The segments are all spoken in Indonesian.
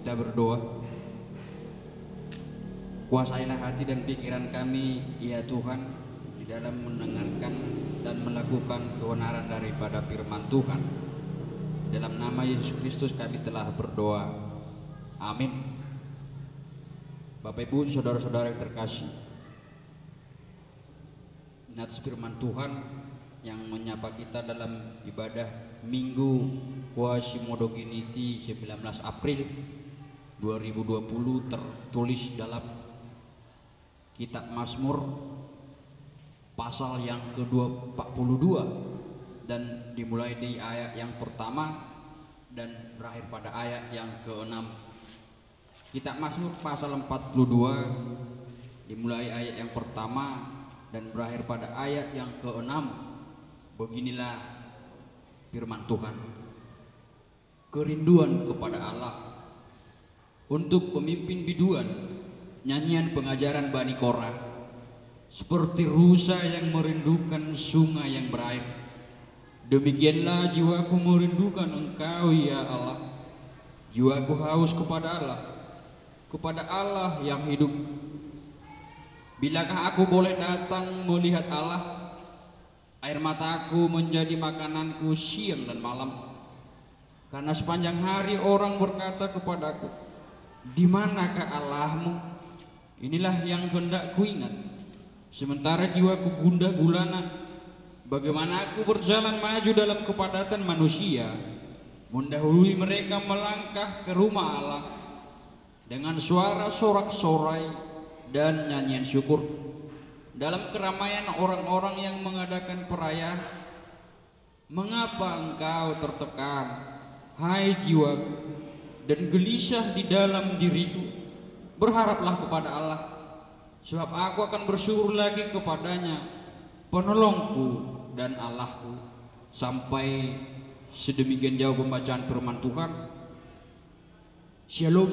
Kita berdoa. Kuasailah hati dan pikiran kami, ya Tuhan, di dalam mendengarkan dan melakukan kebenaran daripada firman Tuhan. Dalam nama Yesus Kristus kami telah berdoa. Amin. Bapak Ibu, saudara-saudara yang terkasih, nats firman Tuhan yang menyapa kita dalam ibadah Minggu Quasimodoginiti 19 April 2020 tertulis dalam Kitab Mazmur pasal yang ke-42 dan dimulai di ayat yang pertama dan berakhir pada ayat yang ke-6. Kitab Mazmur pasal 42 dimulai ayat yang pertama dan berakhir pada ayat yang ke-6. Beginilah firman Tuhan. Kerinduan kepada Allah. Untuk pemimpin biduan, nyanyian pengajaran Bani Korah. Seperti rusa yang merindukan sungai yang berair, demikianlah jiwaku merindukan Engkau ya Allah. Jiwaku haus kepada Allah yang hidup. Bilakah aku boleh datang melihat Allah? Air mataku menjadi makananku siang dan malam. Karena sepanjang hari orang berkata kepadaku, di manakah Allahmu? Inilah yang hendak ku ingat. Sementara jiwaku gundah gulana, bagaimana aku berjalan maju dalam kepadatan manusia, mendahului mereka melangkah ke rumah Allah dengan suara sorak-sorai dan nyanyian syukur. Dalam keramaian orang-orang yang mengadakan perayaan, mengapa engkau tertekan, hai jiwaku, dan gelisah di dalam diriku? Berharaplah kepada Allah, sebab aku akan bersyukur lagi kepadanya, penolongku dan Allahku. Sampai sedemikian jauh pembacaan firman Tuhan. Shalom,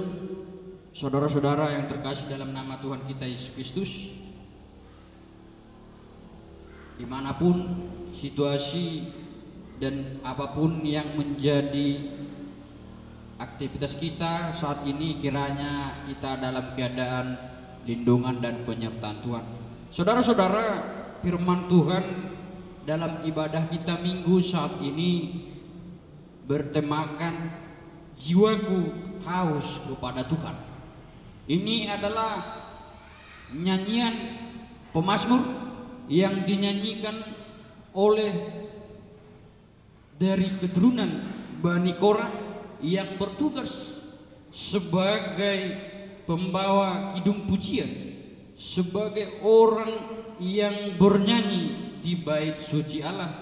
saudara-saudara yang terkasih dalam nama Tuhan kita Yesus Kristus. Dimanapun situasi dan apapun yang menjadi aktivitas kita saat ini, kiranya kita dalam keadaan lindungan dan penyertaan Tuhan. Saudara-saudara, firman Tuhan dalam ibadah kita minggu saat ini bertemakan jiwaku haus kepada Tuhan. Ini adalah nyanyian pemazmur yang dinyanyikan oleh dari keturunan Bani Korah yang bertugas sebagai pembawa kidung pujian, sebagai orang yang bernyanyi di bait suci Allah.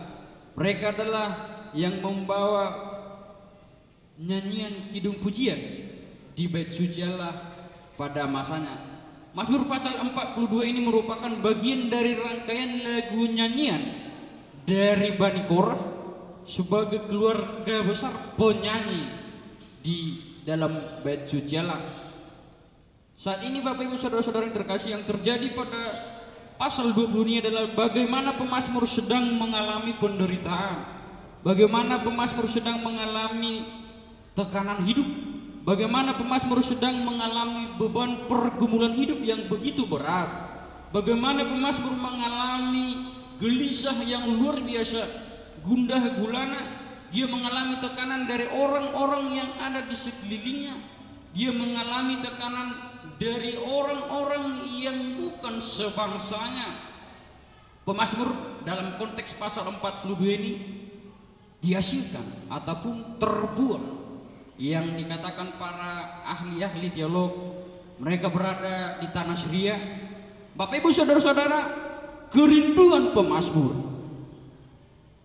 Mereka adalah yang membawa nyanyian kidung pujian di bait suci Allah pada masanya. Mazmur pasal 42 ini merupakan bagian dari rangkaian lagu nyanyian dari Bani Korah sebagai keluarga besar penyanyi di dalam bait suci Allah. Saat ini Bapak Ibu saudara-saudara yang terkasih, yang terjadi pada pasal 20 ini adalah bagaimana pemazmur sedang mengalami penderitaan, bagaimana pemazmur sedang mengalami tekanan hidup, bagaimana pemazmur sedang mengalami beban pergumulan hidup yang begitu berat, bagaimana pemazmur mengalami gelisah yang luar biasa, gundah gulana. Dia mengalami tekanan dari orang-orang yang ada di sekelilingnya. Dia mengalami tekanan dari orang-orang yang bukan sebangsanya. Pemazmur dalam konteks pasal 42 ini dihasilkan ataupun terbuang, yang dikatakan para ahli-ahli teolog, mereka berada di tanah Syria. Bapak Ibu saudara-saudara, kerinduan pemazmur,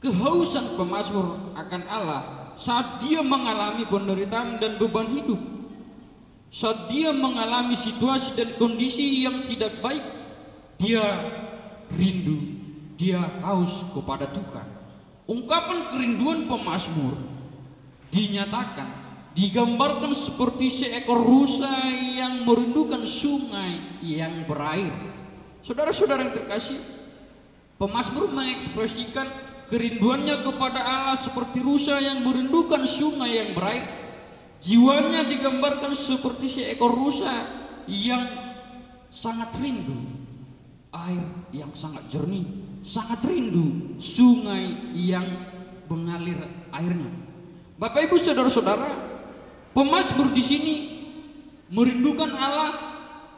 kehausan pemazmur akan Allah saat dia mengalami penderitaan dan beban hidup, saat dia mengalami situasi dan kondisi yang tidak baik, dia rindu, dia haus kepada Tuhan. Ungkapan kerinduan pemazmur dinyatakan, digambarkan seperti seekor rusa yang merindukan sungai yang berair. Saudara-saudara yang terkasih, pemazmur mengekspresikan kerinduannya kepada Allah seperti rusa yang merindukan sungai yang berair. Jiwanya digambarkan seperti seekor rusa yang sangat rindu air yang sangat jernih, sangat rindu sungai yang mengalir airnya. Bapak Ibu saudara-saudara, pemazmur di sini merindukan Allah,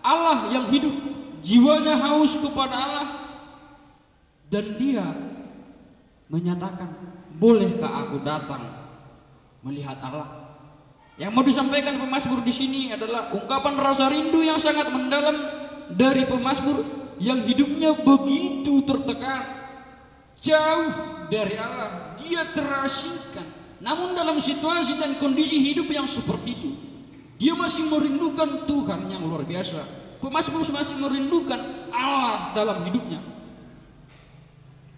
Allah yang hidup, jiwanya haus kepada Allah, dan dia menyatakan, bolehkah aku datang melihat Allah? Yang mau disampaikan pemazmur di sini adalah ungkapan rasa rindu yang sangat mendalam dari pemazmur yang hidupnya begitu tertekan, jauh dari Allah, dia terasingkan. Namun dalam situasi dan kondisi hidup yang seperti itu, dia masih merindukan Tuhan yang luar biasa. Pemazmur masih merindukan Allah dalam hidupnya.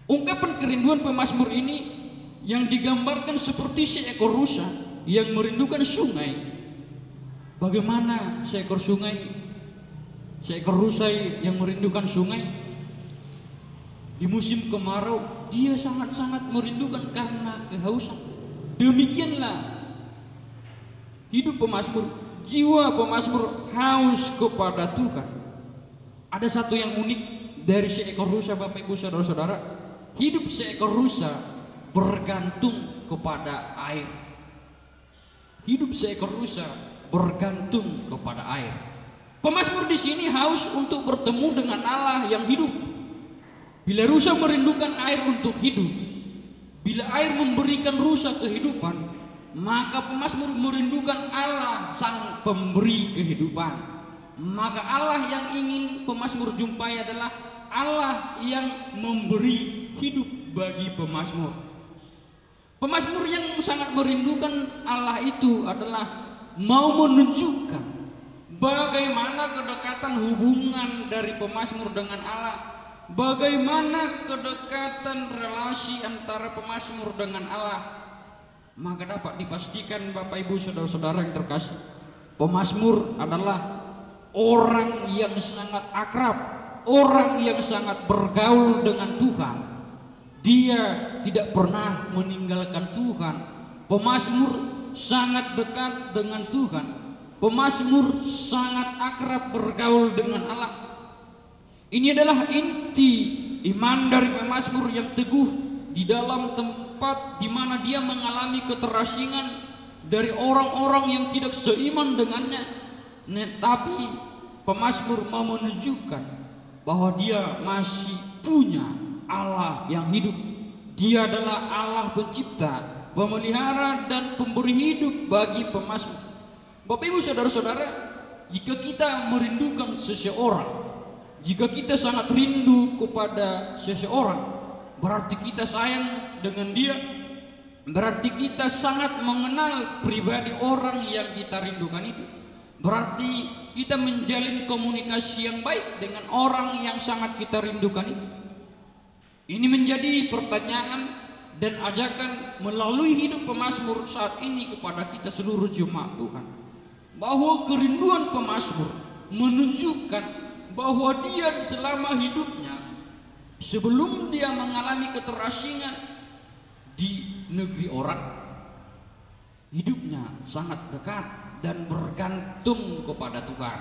Ungkapan kerinduan pemazmur ini yang digambarkan seperti seekor rusa yang merindukan sungai. Bagaimana seekor rusa yang merindukan sungai? Di musim kemarau dia sangat-sangat merindukan karena kehausan. Demikianlah hidup pemazmur, jiwa pemazmur haus kepada Tuhan. Ada satu yang unik dari seekor rusa, Bapak Ibu saudara-saudara. Hidup seekor rusa bergantung kepada air. Hidup seekor rusa bergantung kepada air. Pemazmur di sini haus untuk bertemu dengan Allah yang hidup. Bila rusa merindukan air untuk hidup, bila air memberikan rusa kehidupan, maka pemazmur merindukan Allah sang pemberi kehidupan. Maka Allah yang ingin pemazmur jumpai adalah Allah yang memberi hidup bagi pemazmur. Pemazmur yang sangat merindukan Allah itu adalah mau menunjukkan bagaimana kedekatan hubungan dari pemazmur dengan Allah, bagaimana kedekatan relasi antara pemazmur dengan Allah. Maka dapat dipastikan Bapak Ibu saudara-saudara yang terkasih, pemazmur adalah orang yang sangat akrab, orang yang sangat bergaul dengan Tuhan. Dia tidak pernah meninggalkan Tuhan. Pemazmur sangat dekat dengan Tuhan. Pemazmur sangat akrab bergaul dengan Allah. Ini adalah inti iman dari pemazmur yang teguh di dalam tempat di mana dia mengalami keterasingan dari orang-orang yang tidak seiman dengannya. Tetapi pemazmur mau menunjukkan bahwa dia masih punya Allah yang hidup. Dia adalah Allah pencipta, pemelihara dan pemberi hidup bagi pemazmur. Bapak Ibu saudara-saudara, jika kita merindukan seseorang, jika kita sangat rindu kepada seseorang, berarti kita sayang dengan dia, berarti kita sangat mengenal pribadi orang yang kita rindukan itu. Berarti kita menjalin komunikasi yang baik dengan orang yang sangat kita rindukan itu. Ini menjadi pertanyaan dan ajakan melalui hidup pemazmur saat ini kepada kita seluruh jemaat Tuhan, bahwa kerinduan pemazmur menunjukkan bahwa dia selama hidupnya, sebelum dia mengalami keterasingan di negeri orang, hidupnya sangat dekat dan bergantung kepada Tuhan.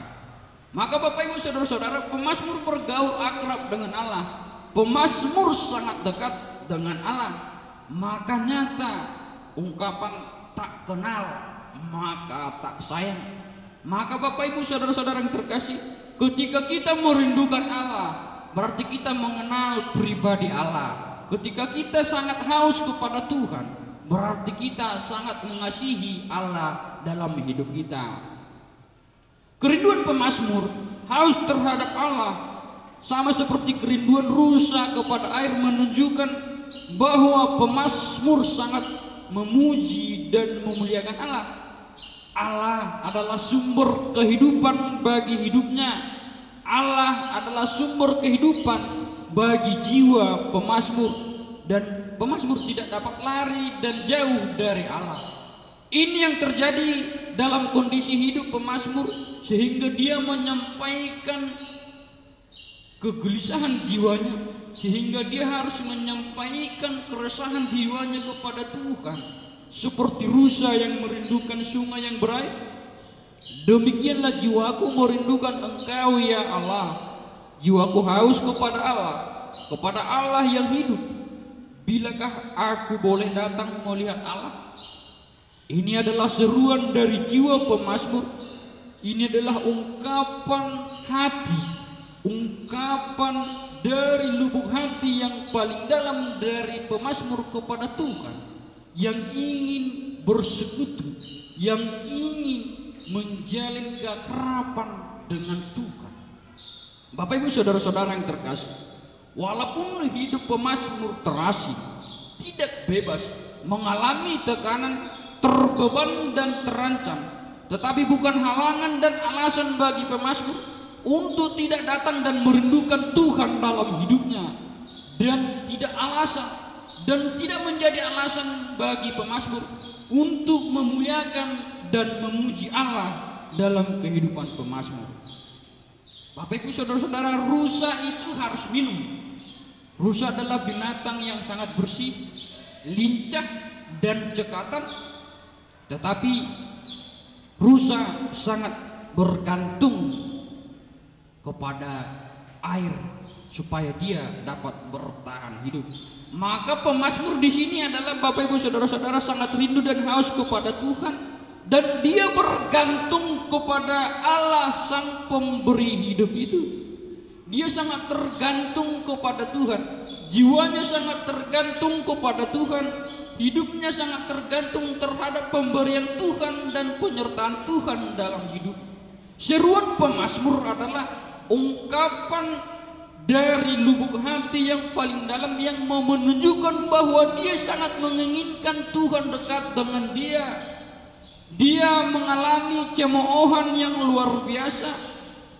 Maka Bapak Ibu saudara-saudara, pemazmur bergaul akrab dengan Allah, pemazmur sangat dekat dengan Allah. Maka nyata ungkapan tak kenal maka tak sayang. Maka Bapak Ibu saudara-saudara yang terkasih, ketika kita merindukan Allah, berarti kita mengenal pribadi Allah. Ketika kita sangat haus kepada Tuhan, berarti kita sangat mengasihi Allah dalam hidup kita. Kerinduan pemazmur haus terhadap Allah sama seperti kerinduan rusa kepada air, menunjukkan bahwa pemazmur sangat memuji dan memuliakan Allah. Allah adalah sumber kehidupan bagi hidupnya. Allah adalah sumber kehidupan bagi jiwa pemazmur, dan pemazmur tidak dapat lari dan jauh dari Allah. Ini yang terjadi dalam kondisi hidup pemazmur, sehingga dia menyampaikan kegelisahan jiwanya, sehingga dia harus menyampaikan keresahan jiwanya kepada Tuhan, seperti rusa yang merindukan sungai yang berair. Demikianlah jiwaku merindukan Engkau ya Allah. Jiwaku haus kepada Allah yang hidup. Bilakah aku boleh datang melihat Allah? Ini adalah seruan dari jiwa pemazmur. Ini adalah ungkapan hati, ungkapan dari lubuk hati yang paling dalam dari pemazmur kepada Tuhan, yang ingin bersekutu, yang ingin menjalin keakraban dengan Tuhan. Bapak Ibu saudara-saudara yang terkasih, walaupun hidup pemazmur terasing, tidak bebas, mengalami tekanan, terbeban dan terancam, tetapi bukan halangan dan alasan bagi pemazmur untuk tidak datang dan merindukan Tuhan dalam hidupnya, dan tidak alasan dan tidak menjadi alasan bagi pemazmur untuk memuliakan dan memuji Allah dalam kehidupan pemazmur. Bapak Ibu saudara-saudara, rusa itu harus minum. Rusa adalah binatang yang sangat bersih, lincah dan cekatan, tetapi rusa sangat bergantung kepada air supaya dia dapat bertahan hidup. Maka pemazmur di sini adalah Bapak Ibu saudara-saudara sangat rindu dan haus kepada Tuhan, dan dia bergantung kepada Allah sang pemberi hidup itu. Dia sangat tergantung kepada Tuhan, jiwanya sangat tergantung kepada Tuhan, hidupnya sangat tergantung terhadap pemberian Tuhan dan penyertaan Tuhan dalam hidup. Seruan pemazmur adalah ungkapan dari lubuk hati yang paling dalam, yang mau menunjukkan bahwa dia sangat menginginkan Tuhan dekat dengan dia. Dia mengalami cemoohan yang luar biasa.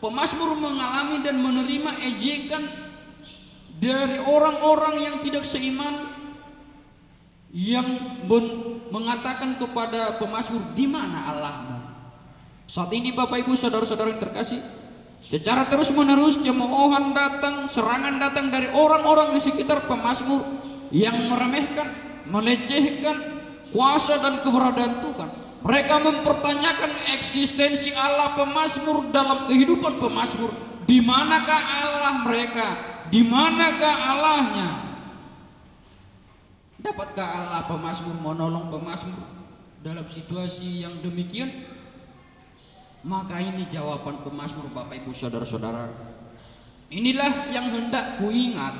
Pemazmur mengalami dan menerima ejekan dari orang-orang yang tidak seiman, yang mengatakan kepada pemazmur, di mana Allahmu? Saat ini Bapak Ibu saudara-saudara yang terkasih, secara terus-menerus cemoohan datang, serangan datang dari orang-orang di sekitar pemazmur yang meremehkan, melecehkan kuasa dan keberadaan Tuhan. Mereka mempertanyakan eksistensi Allah pemazmur dalam kehidupan pemazmur. Di manakah Allah mereka? Di manakah Allahnya? Dapatkah Allah pemazmur menolong pemazmur dalam situasi yang demikian? Maka ini jawaban pemazmur Bapak Ibu saudara-saudara. Inilah yang hendak kuingat,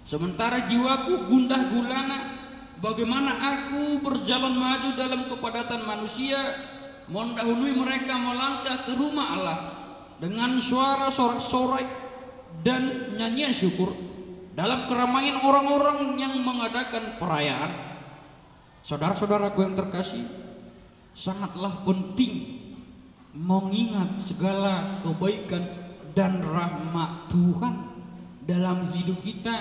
sementara jiwaku gundah gulana, bagaimana aku berjalan maju dalam kepadatan manusia, mendahului mereka melangkah ke rumah Allah dengan suara sorak-sorai dan nyanyian syukur dalam keramaian orang-orang yang mengadakan perayaan. Saudara-saudaraku yang terkasih, sangatlah penting mengingat segala kebaikan dan rahmat Tuhan dalam hidup kita,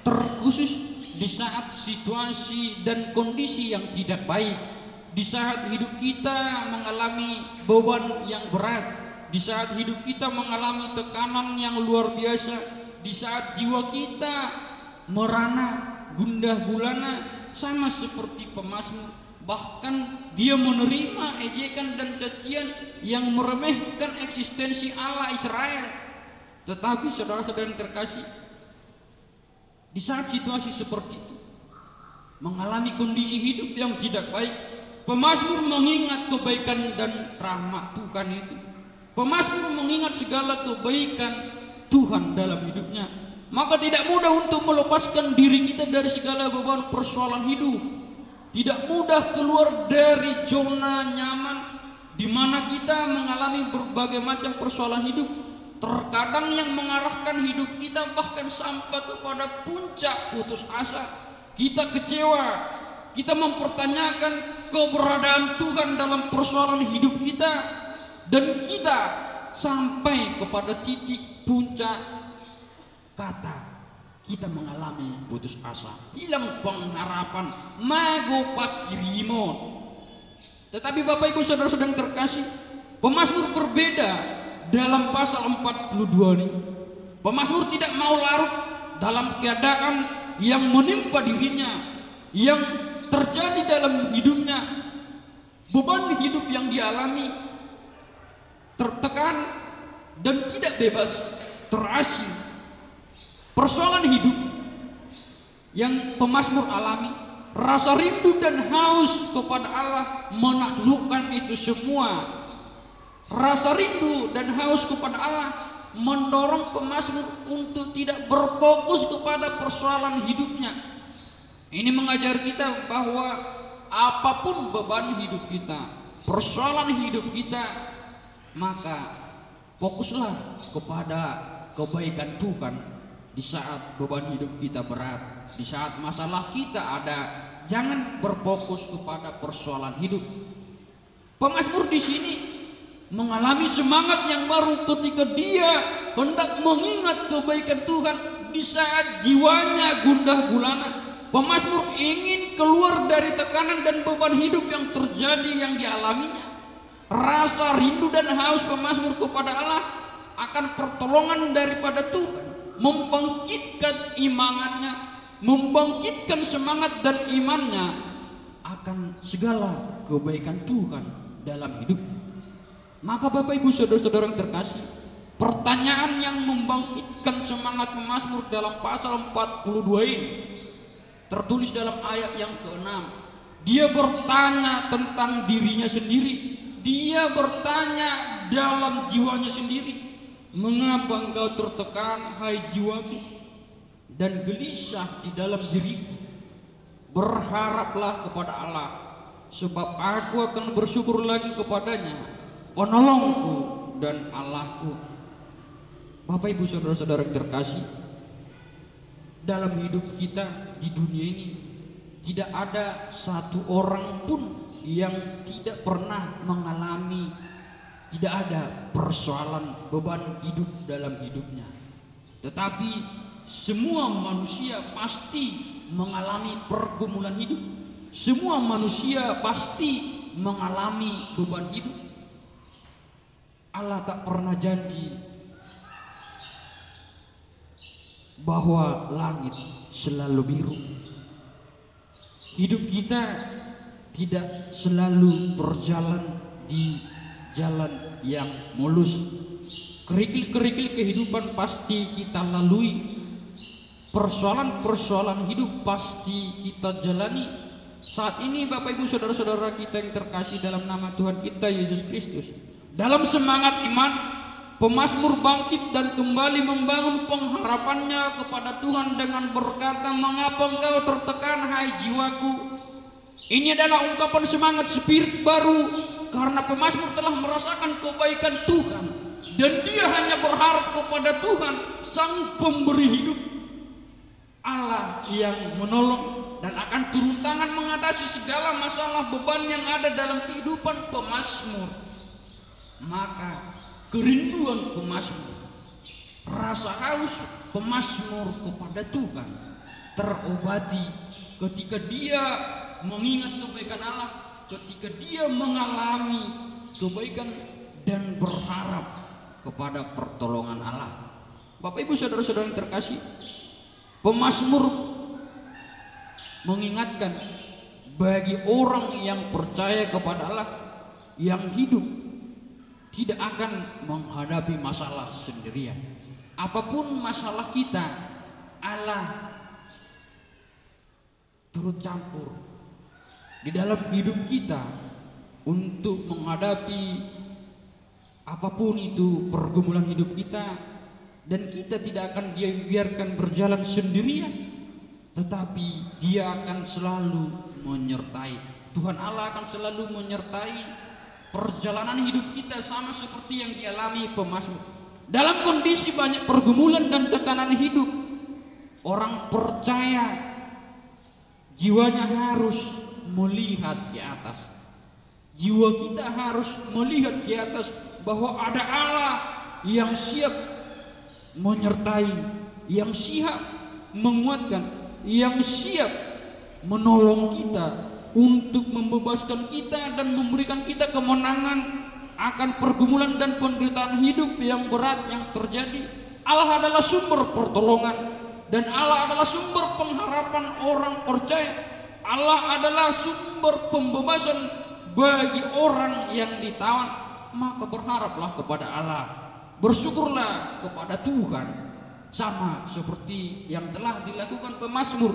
terkhusus di saat situasi dan kondisi yang tidak baik, di saat hidup kita mengalami beban yang berat, di saat hidup kita mengalami tekanan yang luar biasa, di saat jiwa kita merana, gundah gulana, sama seperti pemazmur. Bahkan dia menerima ejekan dan cacian yang meremehkan eksistensi Allah Israel. Tetapi saudara-saudara yang terkasih, di saat situasi seperti itu, mengalami kondisi hidup yang tidak baik, pemazmur mengingat kebaikan dan rahmat Tuhan itu. Pemazmur mengingat segala kebaikan Tuhan dalam hidupnya. Maka tidak mudah untuk melepaskan diri kita dari segala beban persoalan hidup. Tidak mudah keluar dari zona nyaman di mana kita mengalami berbagai macam persoalan hidup. Terkadang yang mengarahkan hidup kita bahkan sampai kepada puncak putus asa. Kita kecewa, kita mempertanyakan keberadaan Tuhan dalam persoalan hidup kita, dan kita sampai kepada titik puncak kata kita mengalami putus asa, hilang pengharapan, mago pakirimon. Tetapi Bapak Ibu saudara-saudara yang terkasih, pemazmur berbeda dalam pasal 42 ini. Pemazmur tidak mau larut dalam keadaan yang menimpa dirinya, yang terjadi dalam hidupnya, beban hidup yang dialami, tertekan dan tidak bebas, terasing. Persoalan hidup yang pemazmur alami, rasa rindu dan haus kepada Allah menaklukkan itu semua. Rasa rindu dan haus kepada Allah mendorong pemazmur untuk tidak berfokus kepada persoalan hidupnya. Ini mengajar kita bahwa apapun beban hidup kita, persoalan hidup kita, maka fokuslah kepada kebaikan Tuhan. Di saat beban hidup kita berat, di saat masalah kita ada, jangan berfokus kepada persoalan hidup. Pemazmur di sini mengalami semangat yang baru ketika dia hendak mengingat kebaikan Tuhan di saat jiwanya gundah gulana. Pemazmur ingin keluar dari tekanan dan beban hidup yang terjadi yang dialaminya. Rasa rindu dan haus pemazmur kepada Allah akan pertolongan daripada Tuhan, membangkitkan imannya, membangkitkan semangat dan imannya akan segala kebaikan Tuhan dalam hidup. Maka Bapak Ibu Saudara-saudara yang terkasih, pertanyaan yang membangkitkan semangat pemazmur dalam pasal 42 ini tertulis dalam ayat yang ke-6. Dia bertanya tentang dirinya sendiri. Dia bertanya dalam jiwanya sendiri, mengapa engkau tertekan, hai jiwaku, dan gelisah di dalam diriku? Berharaplah kepada Allah, sebab aku akan bersyukur lagi kepadanya, penolongku dan Allahku. Bapak Ibu Saudara-saudara yang terkasih, dalam hidup kita di dunia ini tidak ada satu orang pun yang tidak pernah mengalami, tidak ada persoalan beban hidup dalam hidupnya. Tetapi semua manusia pasti mengalami pergumulan hidup. Semua manusia pasti mengalami beban hidup. Allah tak pernah janji bahwa langit selalu biru. Hidup kita tidak selalu berjalan di jalan yang mulus. Kerikil-kerikil kehidupan pasti kita lalui. Persoalan-persoalan hidup pasti kita jalani. Saat ini Bapak Ibu Saudara-saudara kita yang terkasih dalam nama Tuhan kita Yesus Kristus, dalam semangat iman, pemazmur bangkit dan kembali membangun pengharapannya kepada Tuhan dengan berkata, mengapa engkau tertekan, hai jiwaku? Ini adalah ungkapan semangat spirit baru karena pemazmur telah merasakan kebaikan Tuhan dan dia hanya berharap kepada Tuhan, Sang Pemberi hidup, Allah yang menolong dan akan turun tangan mengatasi segala masalah beban yang ada dalam kehidupan pemazmur. Maka kerinduan pemazmur, rasa haus pemazmur kepada Tuhan terobati ketika dia mengingat kebaikan Allah, ketika dia mengalami kebaikan dan berharap kepada pertolongan Allah. Bapak Ibu Saudara-saudara yang terkasih, pemazmur mengingatkan bagi orang yang percaya kepada Allah, yang hidup tidak akan menghadapi masalah sendirian. Apapun masalah kita, Allah turut campur di dalam hidup kita untuk menghadapi apapun itu pergumulan hidup kita, dan kita tidak akan dia biarkan berjalan sendirian, tetapi dia akan selalu menyertai. Tuhan Allah akan selalu menyertai perjalanan hidup kita, sama seperti yang dialami pemazmur. Dalam kondisi banyak pergumulan dan tekanan hidup, orang percaya jiwanya harus melihat ke atas. Jiwa kita harus melihat ke atas bahwa ada Allah yang siap menyertai, yang siap menguatkan, yang siap menolong kita untuk membebaskan kita dan memberikan kita kemenangan akan pergumulan dan penderitaan hidup yang berat yang terjadi. Allah adalah sumber pertolongan dan Allah adalah sumber pengharapan orang percaya. Allah adalah sumber pembebasan bagi orang yang ditawan, maka berharaplah kepada Allah, bersyukurlah kepada Tuhan, sama seperti yang telah dilakukan pemazmur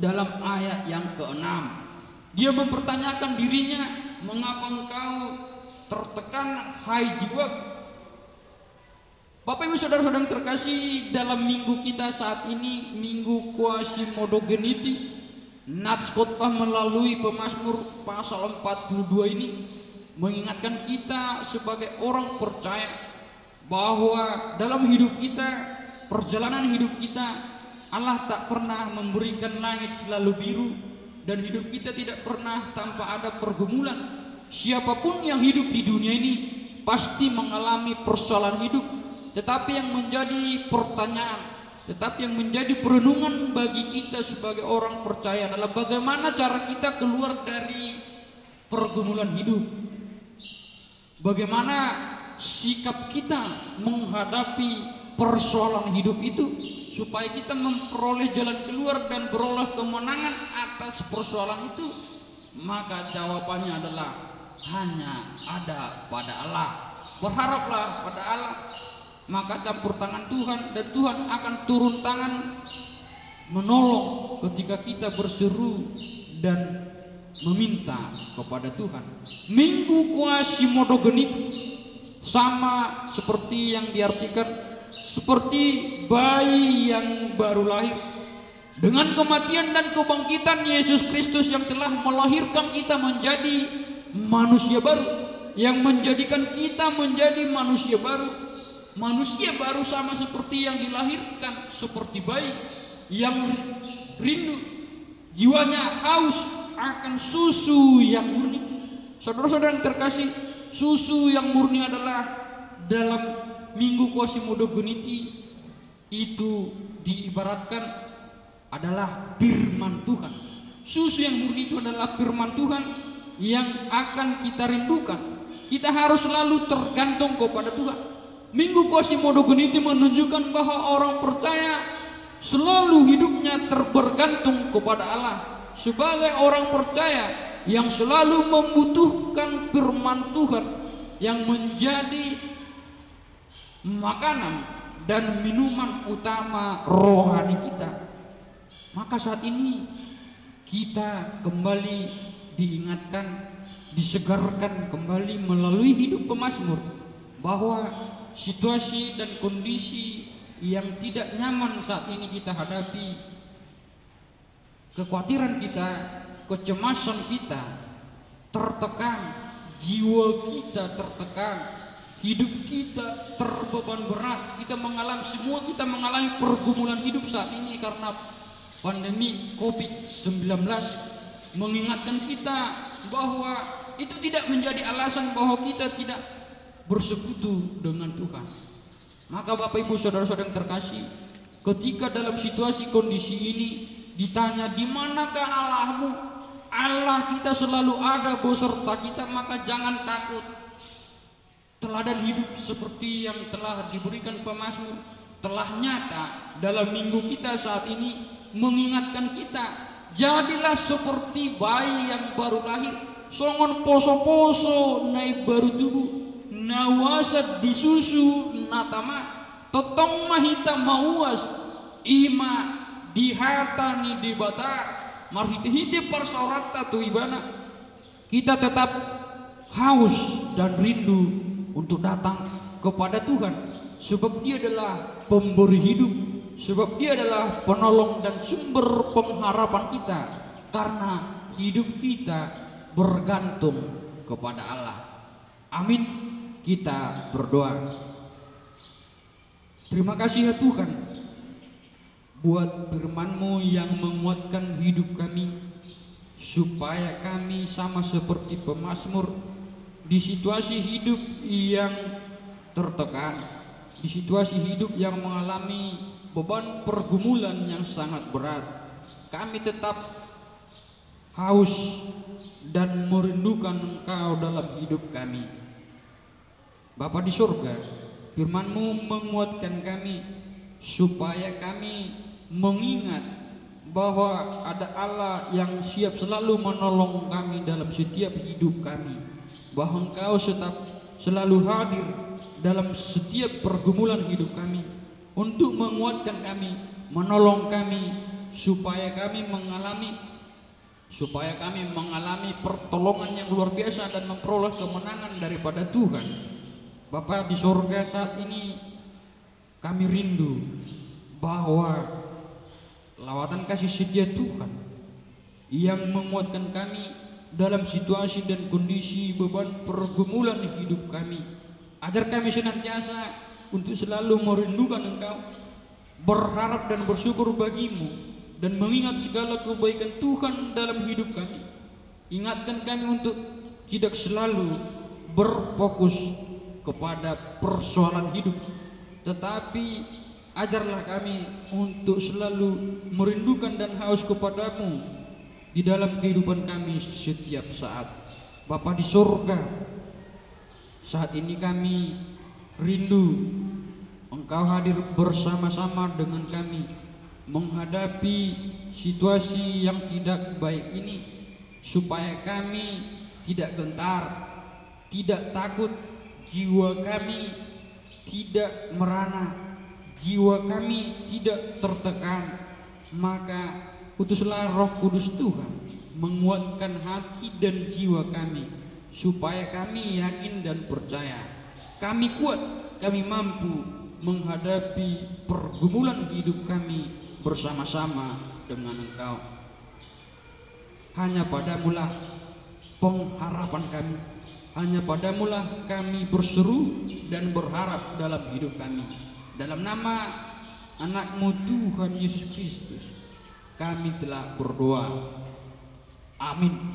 dalam ayat yang ke-6. Dia mempertanyakan dirinya, mengapa engkau tertekan, hai jiwaku? Bapak Ibu Saudara-saudara terkasih, dalam minggu kita saat ini, Minggu Quasimodogeniti, Nats Khotbah melalui pemazmur pasal 42 ini mengingatkan kita sebagai orang percaya bahwa dalam hidup kita, perjalanan hidup kita, Allah tak pernah memberikan langit selalu biru, dan hidup kita tidak pernah tanpa ada pergumulan. Siapapun yang hidup di dunia ini pasti mengalami persoalan hidup, tetapi yang menjadi pertanyaan, tetapi yang menjadi perenungan bagi kita sebagai orang percaya adalah bagaimana cara kita keluar dari pergumulan hidup. Bagaimana sikap kita menghadapi persoalan hidup itu supaya kita memperoleh jalan keluar dan beroleh kemenangan atas persoalan itu. Maka jawabannya adalah hanya ada pada Allah. Berharaplah pada Allah, maka campur tangan Tuhan, dan Tuhan akan turun tangan menolong ketika kita berseru dan meminta kepada Tuhan. Minggu Quasimodogeniti sama seperti yang diartikan seperti bayi yang baru lahir. Dengan kematian dan kebangkitan Yesus Kristus yang telah melahirkan kita menjadi manusia baru, yang menjadikan kita menjadi manusia baru. Manusia baru sama seperti yang dilahirkan, seperti bayi yang rindu, jiwanya haus akan susu yang murni. Saudara-saudara yang terkasih, susu yang murni adalah dalam Minggu Quasimodogeniti itu diibaratkan adalah firman Tuhan. Susu yang murni itu adalah firman Tuhan yang akan kita rindukan. Kita harus selalu tergantung kepada Tuhan. Minggu Quasimodogeniti menunjukkan bahwa orang percaya selalu hidupnya terbergantung kepada Allah. Sebagai orang percaya yang selalu membutuhkan firman Tuhan yang menjadi makanan dan minuman utama rohani kita, maka saat ini kita kembali diingatkan, disegarkan kembali melalui hidup pemazmur bahwa situasi dan kondisi yang tidak nyaman saat ini kita hadapi, kekhawatiran kita, kecemasan kita tertekan, jiwa kita tertekan, hidup kita terbeban berat, kita mengalami pergumulan hidup saat ini karena pandemi COVID-19, mengingatkan kita bahwa itu tidak menjadi alasan bahwa kita tidak bersekutu dengan Tuhan. Maka Bapak Ibu Saudara-saudara yang terkasih, ketika dalam situasi kondisi ini ditanya di manakah Allahmu, Allah kita selalu ada beserta kita, maka jangan takut. Teladan hidup seperti yang telah diberikan pemazmur telah nyata dalam minggu kita saat ini, mengingatkan kita, jadilah seperti bayi yang baru lahir, songon poso-poso naik baru tubuh, nawasat disusu natama, totong mahita mauas, ima dihatani dibata, marhiti-hiti parsaurata tuibana. Kita tetap haus dan rindu untuk datang kepada Tuhan, sebab Dia adalah pemberi hidup, sebab Dia adalah penolong dan sumber pengharapan kita, karena hidup kita bergantung kepada Allah. Amin. Kita berdoa. Terima kasih ya Tuhan buat firman-Mu yang menguatkan hidup kami, supaya kami sama seperti pemazmur di situasi hidup yang tertekan, di situasi hidup yang mengalami beban pergumulan yang sangat berat, kami tetap haus dan merindukan Engkau dalam hidup kami. Bapa di surga, firman-Mu menguatkan kami supaya kami mengingat bahwa ada Allah yang siap selalu menolong kami dalam setiap hidup kami, bahwa Engkau tetap selalu hadir dalam setiap pergumulan hidup kami untuk menguatkan kami, menolong kami supaya kami mengalami pertolongan yang luar biasa dan memperoleh kemenangan daripada Tuhan. Bapa di sorga, saat ini kami rindu bahwa lawatan kasih setia Tuhan yang menguatkan kami dalam situasi dan kondisi beban pergumulan hidup kami. Ajar kami senantiasa untuk selalu merindukan Engkau, berharap dan bersyukur bagimu, dan mengingat segala kebaikan Tuhan dalam hidup kami. Ingatkan kami untuk tidak selalu berfokus kepada persoalan hidup, tetapi ajarlah kami untuk selalu merindukan dan haus kepadamu di dalam kehidupan kami setiap saat. Bapa di surga, saat ini kami rindu Engkau hadir bersama-sama dengan kami menghadapi situasi yang tidak baik ini, supaya kami tidak gentar, tidak takut, jiwa kami tidak merana, jiwa kami tidak tertekan. Maka utuslah Roh Kudus Tuhan menguatkan hati dan jiwa kami, supaya kami yakin dan percaya kami kuat, kami mampu menghadapi pergumulan hidup kami bersama-sama dengan Engkau. Hanya padamulah pengharapan kami, hanya padamulah kami berseru dan berharap dalam hidup kami. Dalam nama anak-Mu Tuhan Yesus Kristus kami telah berdoa. Amin.